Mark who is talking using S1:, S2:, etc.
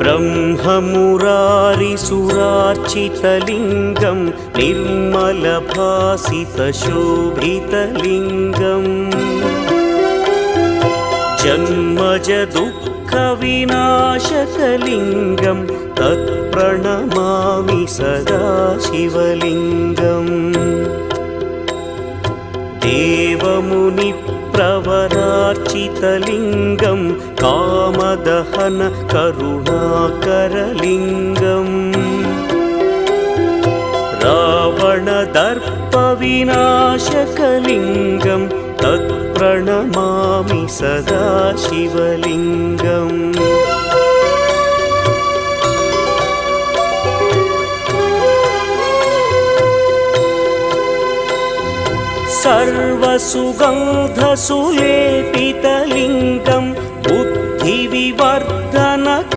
S1: ब्रह्ममुरारिसुरार्चितलिङ्गं निर्मलभासितशोभितलिङ्गम् जन्मजदुःखविनाशकलिङ्गं तत्प्रणमामि सदा शिवलिङ्गम् देवमुनिप्रवरार्चितलिङ्गं कामदहन करुणाकरलिङ्गम् रावणदर्पविनाशकलिङ्गं तत्प्रणमामि सदा शिवलिङ्गम् सर्वसुगन्धसुलेपितलिङ्गं बुद्धिविवर्धकलिङ्गम्